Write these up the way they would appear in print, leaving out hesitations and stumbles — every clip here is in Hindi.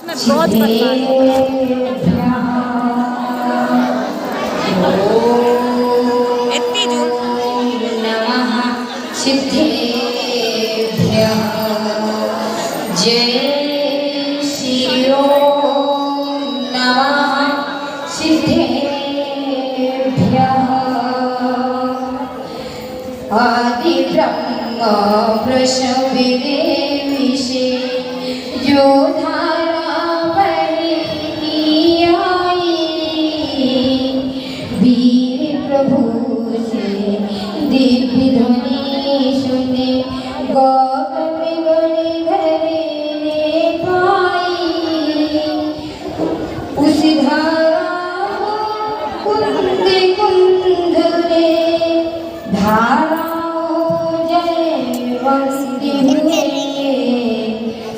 मैं बहुत परेशान हूँ। इतनी जोर नमः सिद्धेभ्यः जय श्री ओम नमः सिद्धेभ्यः आदि ब्रह्म प्रसविदे विषे जो धारा बही आई वीर प्रभु से दिव्य ध्वनि सुने गौतम गण धरे ने पाई उस धारा कुंद कुंद ने धारा वंदे हुए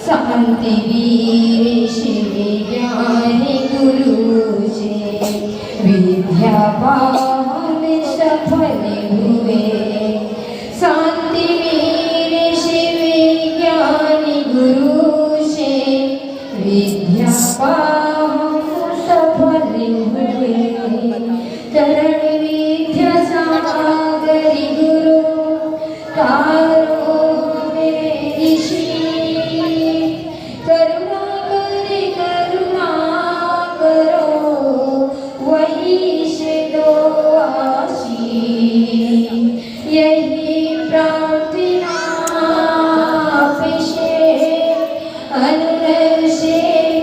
शांति वीर शिव ज्ञानी गुरु से विद्या पावन सफल हुए शांति वीर शिव ज्ञानी गुरु से विद्या पावन सफल हुए चरण विद्या सागरी गुरु तारो मेरे ऋषि करुणा करो वही से दो आशीष यही प्रार्थना पेशे अनुनय से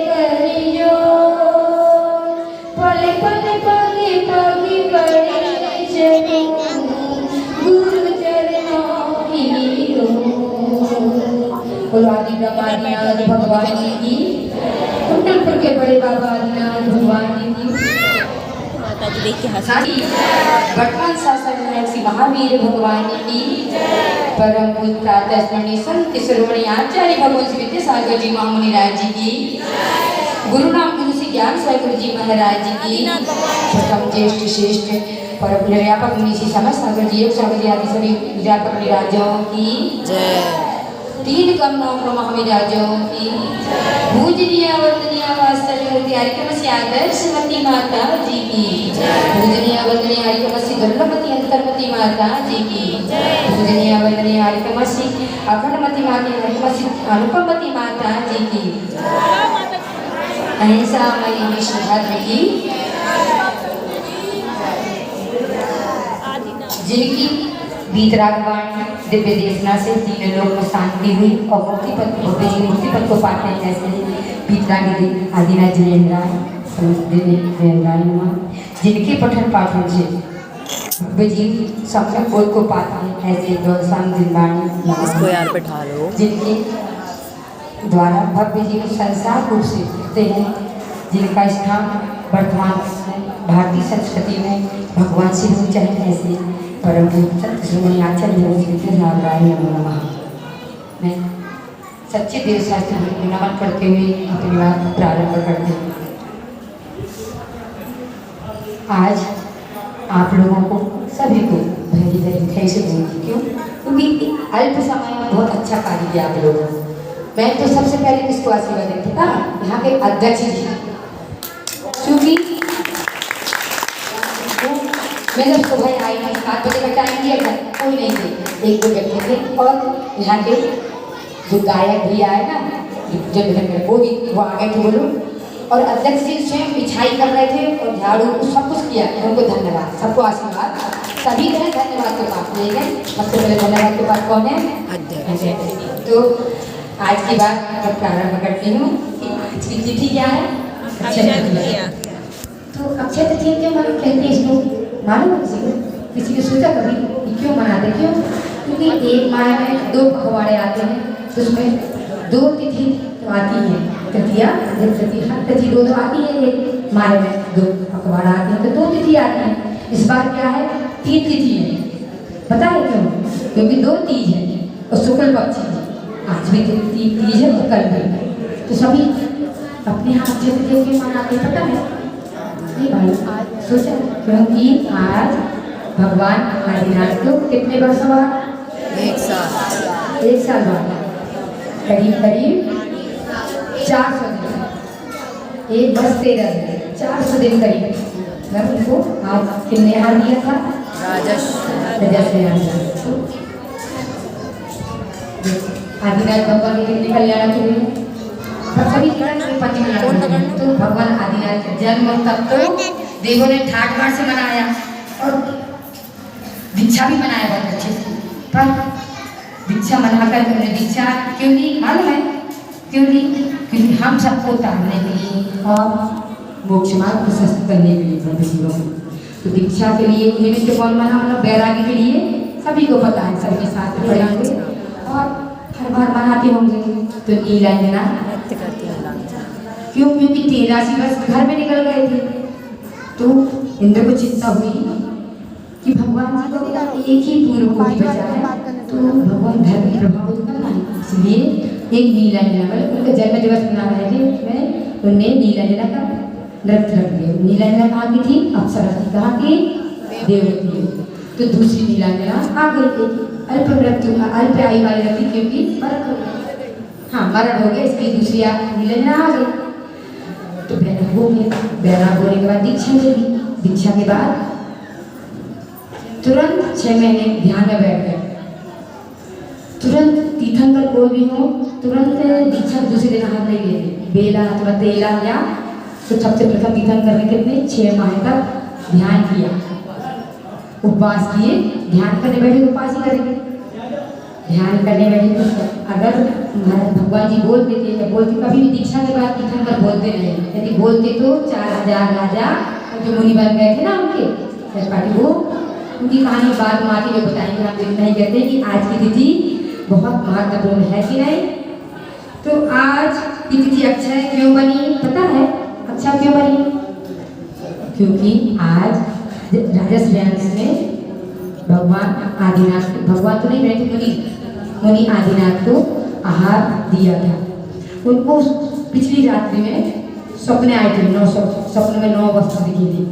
करियो पल पल पग पग पड़े चलो गुरु बोलो आदि ब्रह्मादिनाथ भगवान जी की कुंडलपुर के बड़े बाबा आदिनाथ भगवान जी की माता जी देख के हंस वर्तमान शासन श्री महावीर भगवान की परम पूज्य प्रातः स्मरणीय संत शिरोमणि आचार्य भगवान श्री विद्यासागर जी महामुनि राय जी की गुरु नाम गुरु श्री ज्ञान साई गुरु जी महाराज जी की प्रथम ज्येष्ठ श्रेष्ठ परम व्यापक मुनि श्री समस्त सागर जी योग सागर जी आदि सभी व्यापक राजाओं की जय तीन कमलों महावीर राजाओं की पूजनीय वंदनीय वात्सल्य मूर्ति हरिकमसी आदर्शवती माता जी की पूजनीय वंदनीय हरिकमसी दुर्लभमती अंतर्मती माता जी की पूजनीय वंदनीय हरिकमसी अखंडमती माता हरिकमसी अनुपमती माता जी की अहिंसा मई विष्णुभद्र की जिनकी बीतरागवाणी दिव्य देशना से तीन लोक में शांति हुई और मुक्ति पद भव्य जी मुक्ति पद को पाते हैं जैसे बीतरागी आदिनाथ जयेंद्राय जिनके पठन पाठन से भव्य जी सम्यक बोध को पाते हैं ऐसे गौरसाम जिनवाणी इसको यार बैठा लो जिनके द्वारा भव्य जी को संसार रूप से दिखते हैं जिनका स्थान वर्तमान में भारतीय संस्कृति में भगवान से हो चाहे ऐसे परम सत्य श्रीमणि आचार्य नमः। मैं सच्चे देव शास्त्र को नमन करते हुए अपनी बात प्रारंभ करते हैं। आज आप लोगों को सभी को भरी भरी बधाई से दूंगी क्यों क्योंकि अल्प समय में बहुत अच्छा कार्य किया आप लोगों ने। मैं तो सबसे पहले किसको आशीर्वाद देती था यहाँ के अध्यक्ष जी क्योंकि मैं जब सुबह आई 7 बजे का टाइम दिया था कोई नहीं थे एक दो व्यक्ति थे और यहाँ के जो गायक भी आए ना वो भी वो आ गए थे बोलो और अध्यक्ष जी स्वयं बिछाई कर रहे थे और झाड़ू सब कुछ किया उनको धन्यवाद सबको आशीर्वाद सभी गए धन्यवाद के पास ले गए सबसे पहले धन्यवाद के पास कौन है अध्यक्ष। तो आज की बात मैं प्रारंभ करती हूँ कि आज की तिथि क्या है अक्षय तृतीया। तो अक्षय तृतीया क्यों मालूम कहते हैं इसको मालूम है किसी को सोचा कभी कि क्यों मनाते क्यों क्योंकि एक माह में 2 पखवाड़े आते हैं तो उसमें 2 तिथि तो आती है तृतीया तृतीया तिथि 2 तो आती है एक माह में 2 पखवाड़ा आते हैं तो 2 तिथि आती है। इस बार क्या है 3 तिथि है पता है क्यों क्योंकि 2 तीज है और शुक्ल पक्ष है आज भी 3 तीज है और कल भी तो सभी अपने यहाँ अक्षय तृतीया क्यों मनाते पता है नहीं भाई सोचा क्योंकि आज भगवान आदिनाथ को कितने वर्ष बाद 1 साल बाद करीब 400 दिन ये बस 400 दिन करीब मतलब उनको आज कितने हार दिया था आदिनाथ भगवान के कितने कल्याण के लिए सभी तो भगवान आदिनाथ का जन्म तब तो देवों ने ठाट बाट से मनाया और दीक्षा भी मनाया बहुत अच्छे से। पर दीक्षा मनाकर उन्होंने दीक्षा क्यों ली मालूम है क्यों ली? क्योंकि हम सबको तारने के लिए और मोक्ष मार्ग को सस्त करने के लिए प्रभु जी लोग तो दीक्षा के लिए निमित्त कौन बना मतलब बैरागी के लिए सभी को पता है सबके साथ पड़े होंगे और हर बार मनाते होंगे तो नीलांजना क्यों? क्योंकि 83 वर्ष घर में निकल गए थे तो इंद्र को चिंता हुई कि भगवान जी को एक ही पूर्व को बचा है तो भगवान धर्म की प्रभावित करना है इसलिए एक नीलांजना मतलब उनका जन्म दिवस मना रहे थे उसमें उन्हें नीलांजना का व्रत रख दिया। नीलांजना कहाँ की थी? अप्सरा थी। कहाँ की? देववती। तो दूसरी नीलांजना आ गई थी अल्प मृत्यु अल्प आयु वाली रखी क्योंकि मरण हो गया इसलिए दूसरी नीलांजना आ गई। तो बैराग हो गया, बैराग होने के बाद दीक्षा ले ली। दीक्षा के बाद तुरंत 6 महीने ध्यान में बैठ गए। तुरंत तीर्थंकर कोई भी हो तुरंत दीक्षा दूसरे दिन हाथ नहीं लेते बेला अथवा तेला या तो सबसे प्रथम तीर्थंकर ने कितने 6 माह तक ध्यान किया उपवास किए। ध्यान करने बैठे तो उपास ही करेंगे ध्यान करने बैठे तो अगर भगवान जी बोल देते या बोलते कभी भी दीक्षा के बाद तीर्थंकर बोलते नहीं यदि बोलते तो 4000 राजा जो मुनि बन गए थे ना उनके पार्टी वो उनकी कहानी बाद में आती जो बताएंगे। हम इतना ही कहते हैं कि आज की तिथि बहुत महत्वपूर्ण है कि नहीं? तो आज की तिथि अक्षय क्यों बनी पता है? अच्छा क्यों बनी? क्योंकि आज राजस्व में भगवान आदिनाथ भगवान तो नहीं बैठे मुनि आदिनाथ को आहार दिया था। उनको पिछली रात्रि में सपने आए थे 9 सपने में 9 वस्त्र दिखी थी।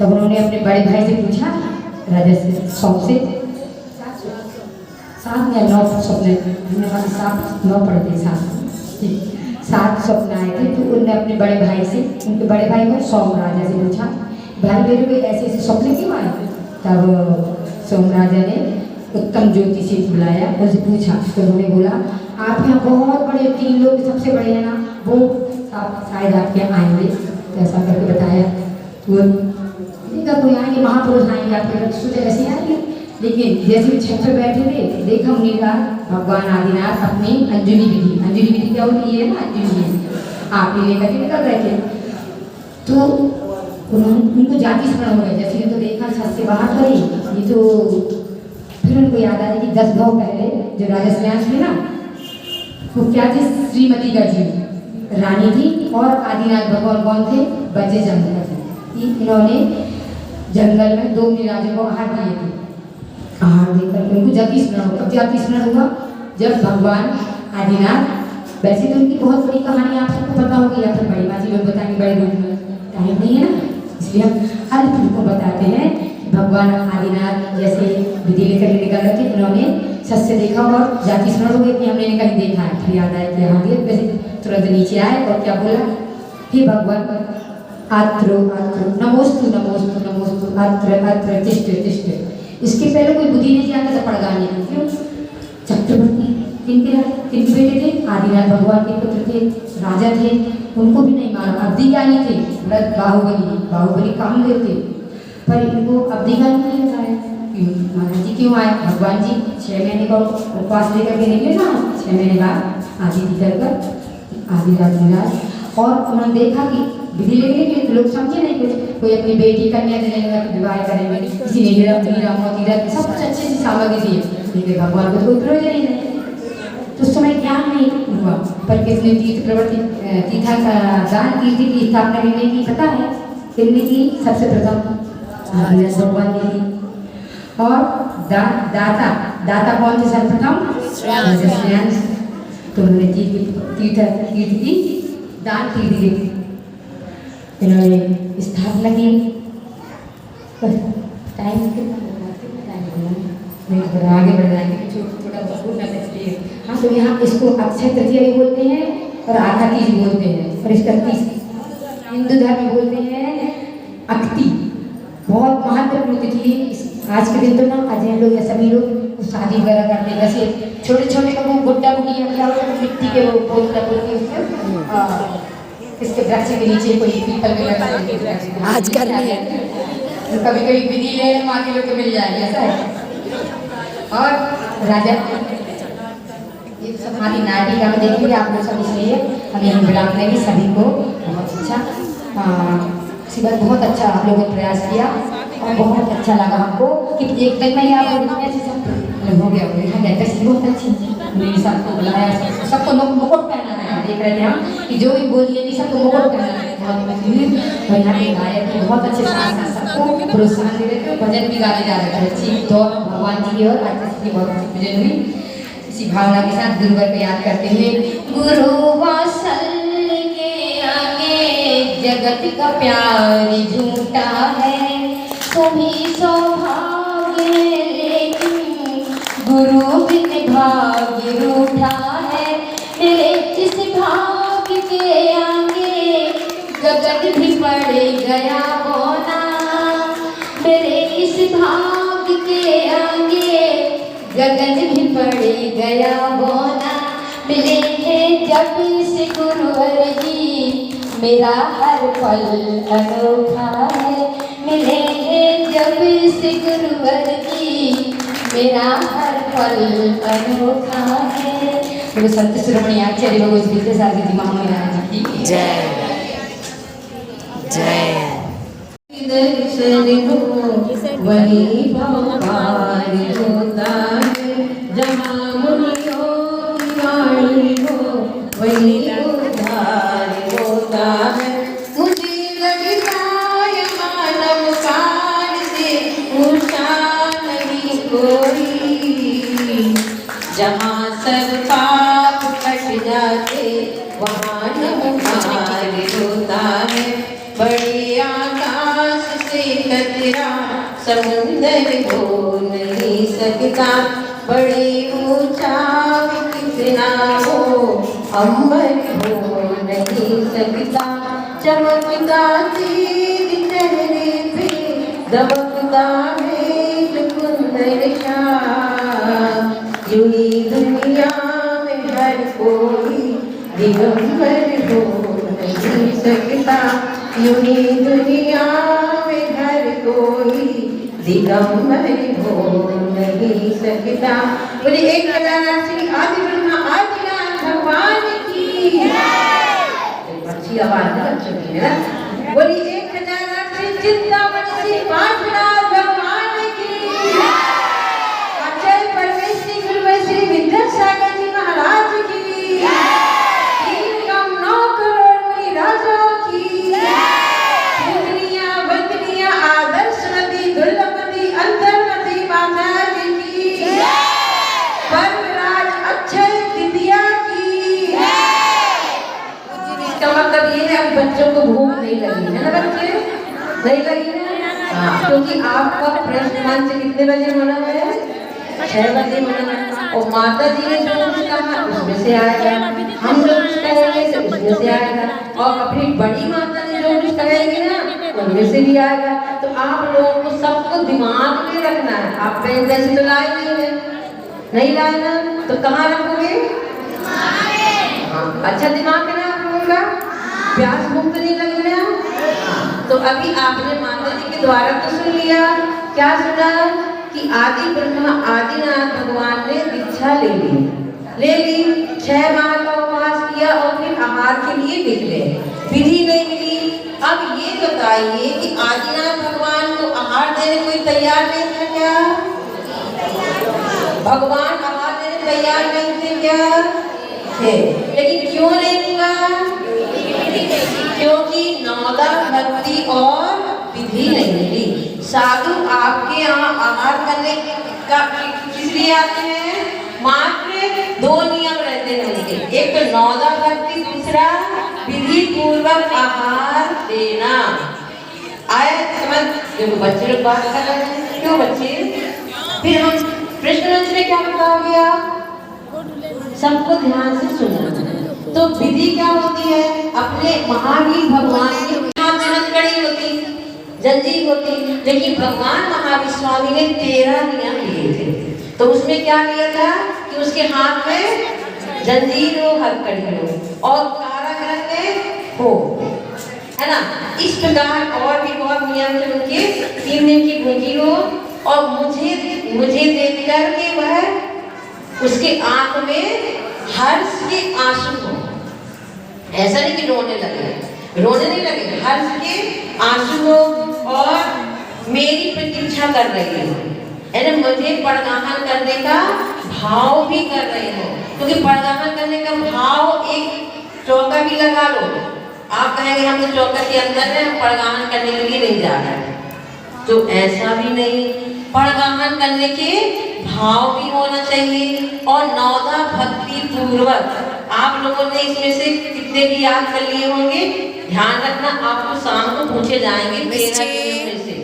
तब उन्होंने अपने बड़े भाई से पूछा राजा से 100 से 7 या 9 सपने हमने 7 9 पढ़े थे 7 सपने आए थे। तो उनने अपने बड़े भाई से उनके बड़े भाई को सोम राजा से पूछा भाई मेरे को ऐसे ऐसे सपने क्यों आए? तब सोम राजा ने उत्तम ज्योतिषी बुलाया उनसे पूछा तो उन्होंने बोला आप यहाँ बहुत बड़े 3 लोग सबसे बड़े हैं ना वो शायद आपके यहाँ आएंगे। तो ऐसा करके बताया कोई आएंगे महापुरुष आएंगे आपके सोचा ऐसे आएंगे लेकिन जैसे छत पर बैठे थे देखा उन्हीं भगवान आदिनाथ अपनी अंजलि विधि क्या होती है ना अंजलि आप ही लेकर के निकल रहे थे। तो उनको जाति स्मरण हो गया जैसे तो देखा छत से बाहर करी ये तो फिर उनको याद आया कि 10 भाव पहले जो राजस्व में ना वो क्या थी श्रीमती गर्जी रानी थी और आदिनाथ भगवान कौन थे बजे जंगल थे। इन्होंने जंगल में 2 राजों को आहार दिए थे। आहार देकर उनको जाति स्मरण हुआ। अब जाति स्मरण हुआ जब भगवान आदिनाथ वैसे तो उनकी बहुत बड़ी कहानी आप सबको पता होगी या फिर बड़ी बाजी लोग बताएंगे बड़े रूप में टाइम नहीं है ना इसलिए हम हर को बताते हैं भगवान आदिनाथ जैसे विधि लेकर निकल रहे थे उन्होंने छत से देखा और जाति स्मरण हो गई कि हमने कहीं देखा है। फिर याद आया कि हाँ दिया वैसे तुरंत नीचे आए और क्या बोला हे भगवान आत्रो आत्रो नमोस्तु नमोस्तु नमोस्तु आत्र आत्र तिष्ठ तिष्ठ। इसके पहले कोई बुद्धि नहीं जानता था पड़गाने की क्यों चक्रवर्ती किनके बेटे थे आदिनाथ भगवान के पुत्र थे राजा थे उनको भी नहीं माना अवधि ज्ञानी थे बाहुबली कामदेव थे पर इनको अवधि ज्ञानी नहीं बताया। महाराज जी क्यों आए? भगवान जी 6 महीने का उपवास लेकर के निकले ना 6 महीने बाद आदित्य कर आदिराज महाराज और उन्होंने देखा कि विधि लेने के लिए लोग समझे नहीं कुछ कोई अपनी बेटी कन्या देने लगा विवाह करेंगे किसी ने हीरा मोती रत्न सब कुछ अच्छी सी सामग्री दी लेकिन भगवान को कोई प्रयोजन ही नहीं। तो उस समय ज्ञान नहीं हुआ पर किसने तीर्थ प्रवृत्ति तीर्था का दान कीर्ति की स्थापना भी नहीं की पता है किसने की? सबसे प्रथम भगवान ने की। और दाता कौन थे सर्वप्रथम? तो उन्होंने तीर्थ की दान कीर्ति दी इन्होंने स्थापना की। टाइम आगे बढ़ जाएंगे थोड़ा बहुत इसलिए हाँ तो यहाँ इसको अक्षय तृतीया भी बोलते हैं और आधा तीज बोलते हैं और इसका हिंदू धर्म में बोलते हैं अक्ति, बहुत महत्वपूर्ण तिथि है। आज के दिन तो ना अजय लोग या सभी लोग शादी वगैरह करते हैं। वैसे छोटे छोटे को गुड्डा गुड़िया क्या होता है, मिट्टी के वो बोलते हैं इसके वृक्ष के नीचे कोई पीपल के लगा आज कर रही है। कभी कभी विधि ले माँ के लोग को मिल जाएगी, ऐसा है। और राजा ये सब हमारी नाटिका में देखेंगे आप लोग सब, इसलिए हम यही बुला लेंगे सभी को। बहुत अच्छा शिवा, बहुत अच्छा आप लोगों ने प्रयास किया और बहुत अच्छा लगा हमको कि एक दिन में ही आप लोग ऐसे सब हो गया बहुत अच्छी मेरी सबको बुलाया, सबको मुकुट पहनाना है। देख रहे थे हम कि जो भी बोलिए नहीं सबको मुकुट पहनाना है। और यहाँ के गायक बहुत अच्छे साथ सबको प्रोत्साहन दे रहे थे, भजन भी गाने जा रहे थे। अच्छी तो भगवान जी की और आर्टिस्ट की बहुत अच्छी भजन हुई। इसी भावना के साथ गुरुवर को याद करते हुए, गुरु वात्सल्य के आगे जगत का प्यार झूठा है, तुम्ही सौभाग्य लेकिन गुरु बिन भाग्य रूठा है। मेरे इस भाग्य के आगे गगन भी पड़ गया बोना, मेरे इस भाग्य के आगे गगन भी पड़ गया बोना। मिले हैं जब से गुरुवर जी मेरा हर पल अनोखा है, मिले हैं जब से गुरुवर जी मेरा हर पल अनोखा है। तो संत शिरोमणि आचार्य भगवत विद्यासागर जी महाराज जी की जय जय। दर्शन हो वही भगवान होता है, जहाँ मुनियों की वाणी हो वही उद्धार होता है। मुझे लगता है मानव काल से ऊंचा नहीं कोई, जहाँ सब पाप कट जाते वहाँ नमकार होता है। बड़े आकाश से कतरा समुंदर हो नहीं सकता, बड़े ऊंचा कितना हो अंबर हो नहीं सकता। चमकता तेरे चेहरे पे दमकता है कुंदर शाह, यूं ही दुनिया में हर कोई दिगंबर हो नहीं सकता, यूं ही दुनिया में हर कोई दिगंबर हो नहीं सकता। बोले एक श्री आदि ब्रह्मा आदिनाथ भगवान की अच्छी आवाज है बच्चों की, है ना। बोली 1008 श्री चिंतामणि श्री पांचनाथ भगवान की, अचल परमेश्वरी गुरुवर श्री विद्यासागर जी महाराज की, 3 करोड़ मुनि राजों की, सुंदरियां बंदरियां आदर्शवती दुर्लभवती अंतर्मती माता जी की, परमराज अक्षय विद्या की। इसका मतलब ये है अब बच्चों को भूख नहीं लगी है ना, बच्चे नहीं लगी ना, क्योंकि आपका प्रश्न मंच कितने बजे होना है, 6 बजे होना है। और माता जी ने जो कुछ कहा उसमें से आएगा, हम जो कुछ कहेंगे तो उसमें से आएगा, और अपनी बड़ी माता ने जो कुछ कहेंगे ना उनमें से भी आएगा। तो आप लोगों को सबको दिमाग में रखना है। आप पेन जैसे तो लाए नहीं लाए ना, तो कहाँ रखोगे? अच्छा दिमाग है ना आप लोगों का, प्यास मुक्त नहीं लगी ना। तो अभी आपने माता जी के द्वारा तो सुन लिया, क्या सुना कि आदि ब्रह्मा आदिनाथ भगवान ने दीक्षा ले ली, 6 माह का उपवास किया और फिर आहार के लिए निकले, विधि नहीं मिली। अब ये बताइए कि आदिनाथ भगवान को आहार देने कोई तैयार नहीं था क्या? भगवान आहार देने तैयार नहीं थे क्या? थे, लेकिन क्यों नहीं मिला? क्योंकि नौदा भक्ति और विधि नहीं मिली। साधु आपके यहाँ आहार करने का किस लिए आते हैं? मात्र 2 नियम रहते हैं उनके, एक तो नौदा भक्ति, दूसरा विधि पूर्वक आहार देना। आए समझ? जो बच्चे लोग बात कर रहे हैं, क्यों बच्चे? फिर हम प्रश्न मंच में क्या बताओगे आप? सबको ध्यान से सुनना। तो विधि क्या होती है? अपने महावीर भगवान की हथकड़ी होती, जंजीर होती, लेकिन भगवान महावीर स्वामी ने 13 नियम लिए थे। तो उसमें क्या किया था कि उसके हाथ में जंजीर हो, हथकड़ी हो और कारागृह हो, है ना। इस प्रकार और भी बहुत नियम थे उनके। 3 दिन की भूखी हो और मुझे देख कर के वह उसके आंख में हर्ष के आंसू हो। ऐसा नहीं कि रोने नहीं लगे, हर्ष के आंसू हो और मेरी प्रतीक्षा कर रही हो, यानी मुझे पड़गाहन करने का भाव भी कर रहे हो। क्योंकि पड़गाहन करने का भाव, एक चौका भी लगा लो, आप कहेंगे हम तो चौका के अंदर है, हम पड़गाहन करने के लिए नहीं जा रहे हैं, तो ऐसा भी नहीं। पड़गाहन करने के भाव भी होना चाहिए और नौदा भक्ति पूर्वक। आप लोगों ने इसमें से कितने भी याद कर लिए होंगे, ध्यान रखना, आपको शाम को पूछे जाएंगे 13 में से,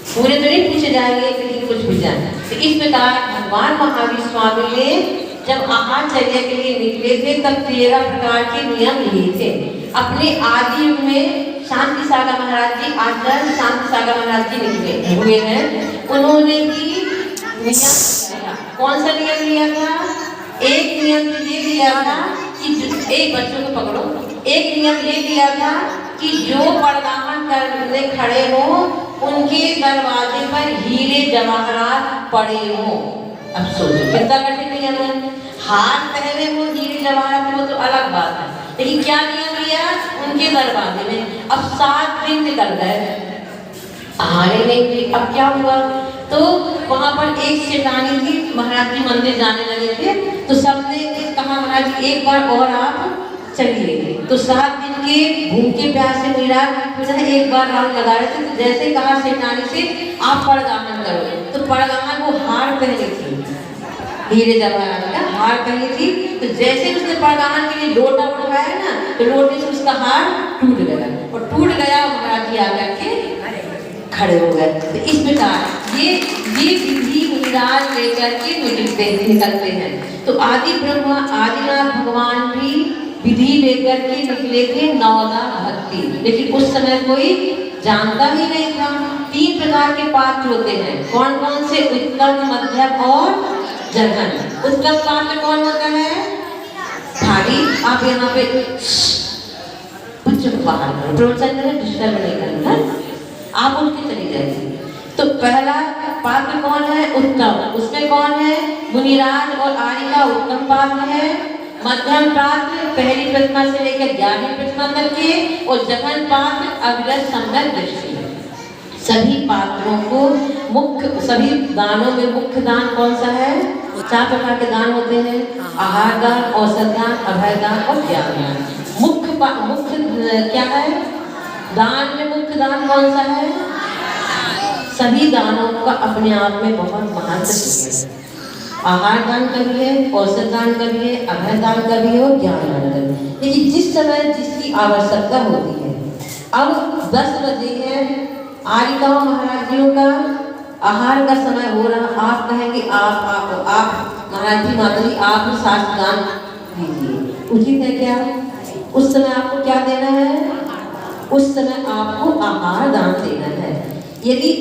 पूरे तो नहीं पूछे जाएंगे, लेकिन कुछ भी जाए। तो इस प्रकार भगवान महावीर स्वामी ने जब आहारचर्या के लिए निकले थे तब 13 प्रकार के नियम लिए थे। अपने आदि युग में शांति सागर महाराज जी, आचार्य शांति सागर महाराज जी निकले हुए हैं, उन्होंने भी नियम लिया। कौन सा नियम लिया था? एक नियम ये लिया था कि एक, बच्चों को पकड़ो, एक नियम ये लिया था कि जो पड़गाहन करने खड़े हो उनके दरवाजे पर हीरे जवाहरात पड़े हो। अब सोचो कितना कठिन नियम है। हाथ पहने हो हीरे जवाहरात हो तो अलग बात है, लेकिन क्या नियम लिया? उनके दरवाजे में। अब 7 दिन निकल गए, आने नहीं। अब क्या हुआ? तो वहां पर एक सेठानी थी, महाराज जी मंदिर जाने लगे थे, तो सबने कहा महाराज जी एक बार और आप चलिए। तो 7 दिन के भूखे प्यासे मीरा एक बार राउंड लगा रहे थे, तो जैसे कहा सेठानी से आप पड़गाहन करो, तो पड़गाहन वो हार पहनी थी, हीरे जवाहरात का हार पहनी थी। तो जैसे उसने पड़गाहन के लिए लोटा उठाया ना, तो लोटे से उसका हार टूट गया, और टूट गया महाराज जी आकर के खड़े हो गए। तो इस प्रकार ये विधि मुनिराज लेकर के निकलते हैं। तो आदि ब्रह्मा आदिनाथ भगवान भी विधि लेकर के निकले थे, नौदा भक्ति, लेकिन उस समय कोई जानता ही नहीं था। 3 प्रकार के पात्र होते हैं, कौन कौन से? उत्तम, मध्यम और जघन। उत्तम पात्र कौन होता है? थाली। आप यहाँ पे बच्चों को बाहर करो, प्रवचन में डिस्टर्ब नहीं करना, आप उठ के चली जाएगी। तो पहला पात्र कौन है? उत्तम। उसमें कौन है? मुनिराज और आर्य का उत्तम पात्र है। मध्यम पात्र पहली प्रतिमा से लेकर 11वीं प्रतिमा तक के, और जघन पात्र अविरत सम्यक दृष्टि। सभी पात्रों को मुख्य, सभी दानों में मुख्य दान कौन सा है? 4 प्रकार के दान होते हैं, आहार दान, औषध दान, अभय दान और ज्ञान दान। मुख्य क्या है? दान में मुख्य दान कौन सा है? सभी दानों का अपने आप में बहुत महत्व है। आहार दान का भी है, औषध दान का भी है, अभय दान का भी है और ज्ञान दान का भी है। लेकिन जिस समय जिसकी आवश्यकता होती है, अब 10 बजे है, आर्यगांव महाराज जियों का आहार का समय हो रहा, आप कहेंगे आप महाराज जी, माता जी आप शास्त्र दान दीजिए, उचित है क्या? उस समय आपको क्या देना है? उस समय आपको आहार दान देना है। यदि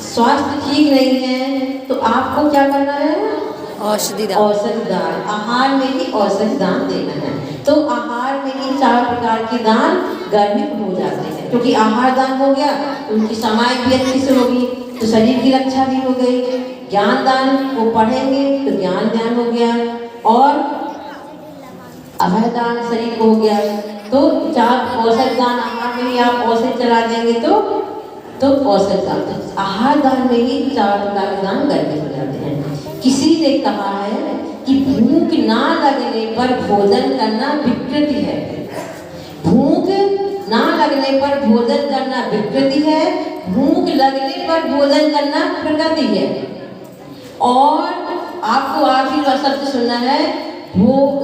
स्वास्थ्य ठीक नहीं है तो आपको क्या करना है? औषधि दान। आहार में ही औषधि दान देना है। तो आहार में ही 4 प्रकार के दान गर्भित हो जाते हैं, क्योंकि आहार दान हो गया तो उनकी समाई भी अच्छी से होगी, तो शरीर की रक्षा भी हो गई। ज्ञान दान, वो पढ़ेंगे तो ज्ञान दान हो गया, और अभय दान शरीर को हो गया। तो 4 औषध दान, आहार में ही आप औषध चला देंगे तो औषध दान, तो आहार दान में ही 4 प्रकार के दान गर्भित हो जाते हैं। किसी ने कहा है कि भूख ना लगने पर भोजन करना विकृति है। भूख ना लगने पर भोजन करना विकृति है, भूख लगने पर भोजन करना प्रकृति है। और आपको आखिरी शब्द सुनना है, भूख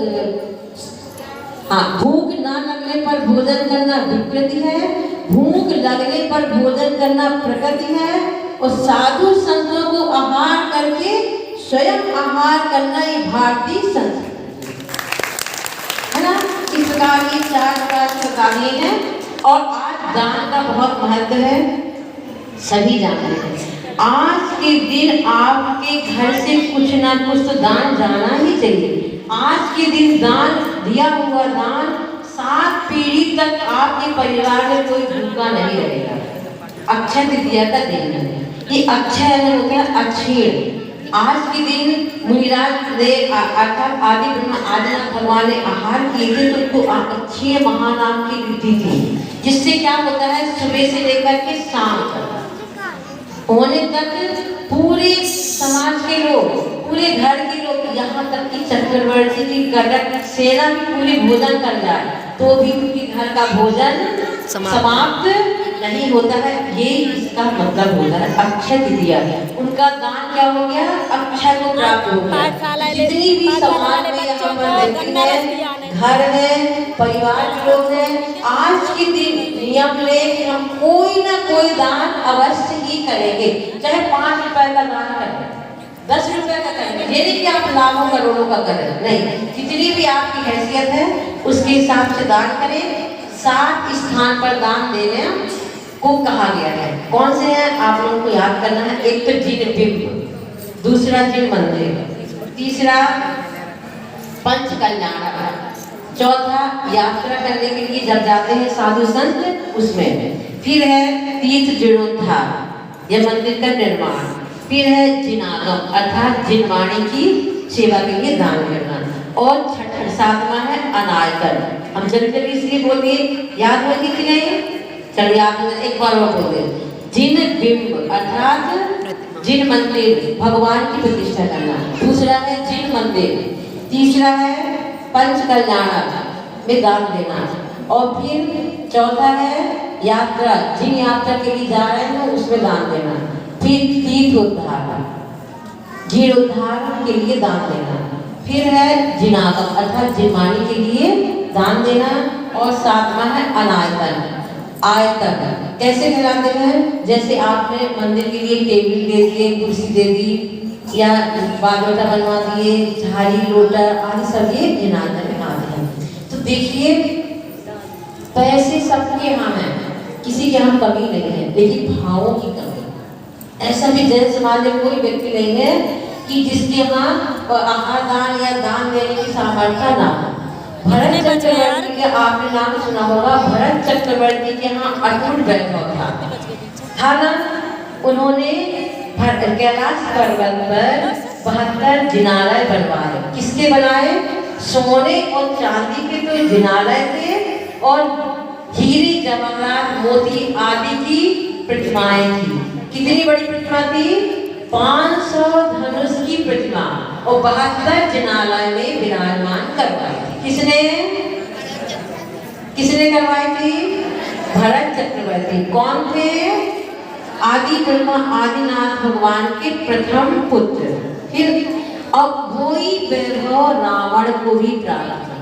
ना लगने पर भोजन करना विकृति है, भूख लगने पर भोजन करना प्रकृति है, और साधु संतों को आहार करके स्वयं आहार करना ये भारतीय संस्कृति। प्रकार की 4 प्रकार की बता दिए हैं। और आज दान का बहुत महत्व है, सभी जानते हैं। आज के दिन आपके घर से कुछ ना कुछ तो दान जाना ही चाहिए। आज के दिन दान, दिया हुआ दान 7 पीढ़ी तक आपके परिवार में कोई भूखा नहीं रहेगा। अक्षय तृतीया का दिन है, ये अक्षय होता है अक्षीण। आज के दिन मुनिराज ने अर्थात आदि ब्रह्मा आदिनाथ भगवान ने आहार किए थे, तो उनको अक्षय महानाम की विधि थी, जिससे क्या होता है सुबह से लेकर के शाम तक होने तक पूरे समाज के लोग, पूरे घर के लोग, यहाँ तक कि चक्रवर्ती की गदर सेना भी पूरी भोजन कर जाए तो भी उनके घर का भोजन समाप्त नहीं होता है। ये इसका मतलब होता है अक्षय तृतीया। उनका दान क्या हो गया, अक्षय को प्राप्त हो गया। जितनी भी समाज में यहाँ पर व्यक्ति है, घर में परिवार के लोग हैं, आज के दिन नियम ले कि हम कोई ना कोई दान अवश्य ही करेंगे, चाहे 5 रुपए का दान करें, 10 रुपए का करें, ये नहीं कि आप लाखों करोड़ों का करें, नहीं, जितनी भी आपकी हैसियत है उसके हिसाब से दान करें। 7 स्थान पर दान देने को कहा गया है। कौन से हैं आप लोगों को याद करना है। एक तो जिन बिंब, दूसरा जिन मंदिर, तीसरा पंच कल्याण, चौथा यात्रा करने के लिए जब जाते हैं साधु संत उसमें, फिर है तीर्थ जीर्णोद्धार या मंदिर का निर्माण, फिर है जिनागम अर्थात जिनवाणी की सेवा के लिए दान करना, और 7वां है अनायतन। हम जल्दी जल्दी इसलिए बोल दिए, याद होगी कि नहीं, चलिए याद हो, एक बार और बोल दे। जिन बिंब अर्थात जिन मंदिर भगवान की प्रतिष्ठा करना, दूसरा है जिन मंदिर, तीसरा है पंच कल्याण में दान देना, और फिर चौथा है यात्रा, जिन यात्रा के लिए जा रहे हैं उसमें दान देना, फिर तीर्थोद्धार जीर्णोद्धार के लिए दान देना, फिर है जिनागम अर्थात जिनवाणी के लिए दान देना, और 7वां है अनायतन। आयतन कैसे कहलाते हैं, जैसे आपने मंदिर के लिए टेबल दे दिए, कुर्सी दे दी, या बागवटा बनवा दिए, झाड़ी लोटा आदि सब ये जिनागम में आते हैं। तो देखिए पैसे सबके यहाँ हैं, किसी के यहाँ कमी नहीं है, लेकिन भावों की कमी। ऐसा भी जैन समाज में कोई व्यक्ति नहीं है कि जिसके यहाँ आहार दान या दान देने की सामर्थ्य ना हो। भरत चक्रवर्ती के आपने नाम सुना होगा, भरत चक्रवर्ती के यहाँ अटूट वैभव था ना। उन्होंने कैलाश पर्वत पर 72 जिनालय बनवाए। किसके बनाए, सोने और चांदी के तो जिनालय थे, और हीरे जवाहरात मोती आदि की प्रतिमाएं थी। कितनी बड़ी प्रतिमा थी, 500 धनुष की प्रतिमा, और 72 जिनालय में विराजमान करवाई थी। किसने करवाई थी, भरत चक्रवर्ती। कौन थे, आदि ब्रह्मा आदिनाथ भगवान के प्रथम पुत्र। फिर अब वही वैभव रावण को भी प्राप्त था।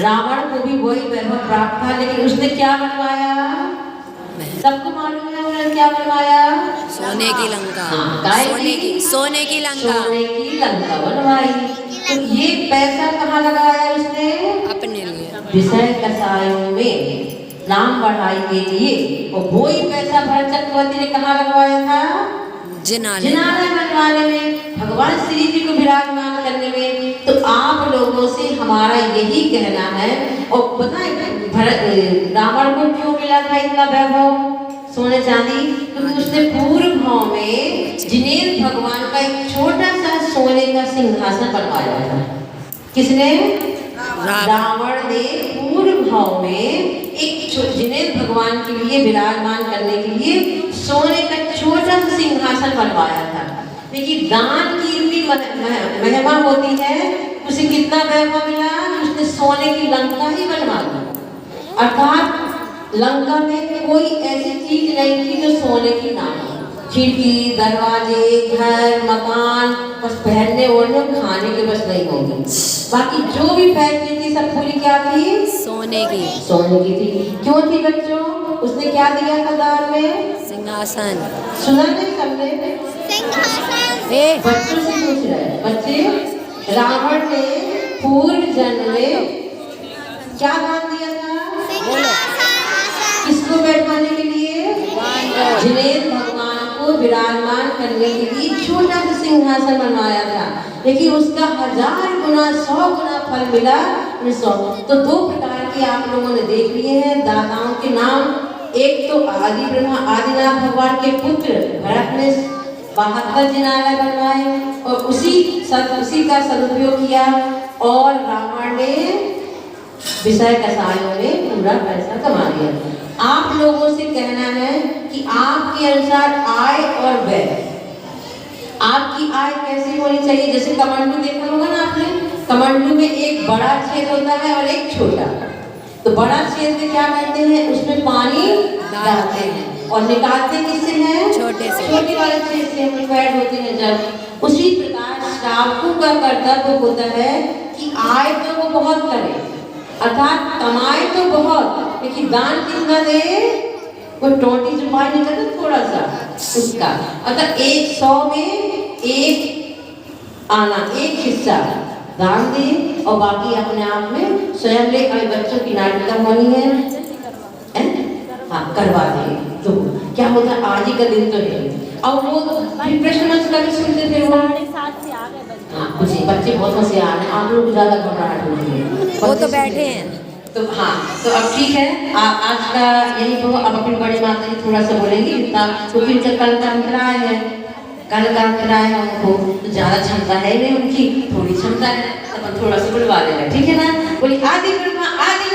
रावण को भी वही वैभव प्राप्त था, लेकिन उसने क्या बनवाया, सबको मालूम है उन्होंने क्या बनवाया, सोने की लंका। सोने की लंका बनवाई। तो ये पैसा कहाँ लगाया उसने, अपने लिए, विषय कसायों में नाम बढ़ाई के लिए। और वही पैसा भरत चक्रवर्ती ने कहाँ लगवाया था, जिनालय बनवाने में, भगवान श्री जी को विराजमान करने में। तो आप लोगों से हमारा यही कहना है। और बताएं रावण को क्यों मिला था इतना वैभव सोने चांदी, क्योंकि उसने पूर्व भाव में जिनेन्द्र भगवान का एक छोटा सा सोने का सिंहासन बनवाया था। किसने, रावण ने पूर्व भाव में एक जिनेन्द्र भगवान के लिए विराजमान करने के लिए सोने का छोटा सा सिंहासन बनवाया था। लेकिन दान की इतनी महिमा होती है, उसे कितना वैभव मिला, उसने सोने की लंका ही बनवा दी। अर्थात लंका में कोई ऐसी चीज नहीं थी जो सोने की ना हो। खिड़की, दरवाजे, घर, मकान, बस पहनने ओढ़ने खाने के बस नहीं होगी, बाकी जो भी फैसिलिटी सब पूरी क्या थी, सोने की थी। क्यों थी बच्चों, उसने क्या दिया था दान में, सिंहासन। सुना नहीं सबने, बच्चों से पूछ रहे बच्चे, रावण ने पूर्व जन्म में क्या दान दिया था? बोलो। किसको बैठाने के लिए? भगवान को। जिनेन्द्र भगवान को विराजमान करने के लिए छोटा सा सिंहासन बनवाया था, लेकिन उसका 1000 गुना 100 गुना फल मिला। 100 तो 2 प्रकार के आप लोगों ने देख लिए हैं दाताओं के नाम। एक तो आदि ब्रह्मा आदिनाथ भगवान के पुत्र भरत ने 72 जिनालय बनवाए और उसी का सदुपयोग किया, और रावण ने विषय कसायों में पूरा पैसा कमा लिया। आप लोगों से कहना है कि आपके अनुसार आय और व्यय, आपकी आय कैसी होनी चाहिए? जैसे कमंडलू देखा होगा ना आपने, कमंडलू में एक बड़ा छेद होता है और एक छोटा। तो बड़ा छेद में क्या करते हैं? उसमें पानी डालते हैं और निकालते किससे हैं? छोटे से। छोटे वाले छेद से पैड होते हैं जब। उसी प्रकार श्रावकों का कर्तव्य होता है कि आय तो वो बहुत करे, अर्थात कमाए तो बहुत, लेकिन दान कितना दे? वो 20 रुपये निकलता थोड़ा सा उसका, अगर 100 में एक आना, एक हिस्सा दान दे और बाकी अपने आप में स्वयं ले। अभी बच्चों की नाटिका होनी है, हाँ करवा दे। तो क्या होता है, आज ही का दिन तो है, और वो प्रश्न मंच का भी सुनते थे वो। 7:30 से आ गए बच्चे। हाँ कुछ बच्चे बहुत होशियार हैं, आप लोग ज्यादा घबराहट हो रही है। वो तो बैठे हैं। तो हाँ, तो अब ठीक है, आज का यही तो। अब अपनी बड़ी माता जी थोड़ा सा बोलेंगी इतना, तो फिर कल का अंतराय है, कल का अंतराय है, उनको तो ज़्यादा क्षमता है नहीं, उनकी थोड़ी क्षमता है, तो अपन थोड़ा सा बुलवा लेना, ठीक है ना? बोली आदि ब्रह्मा आदि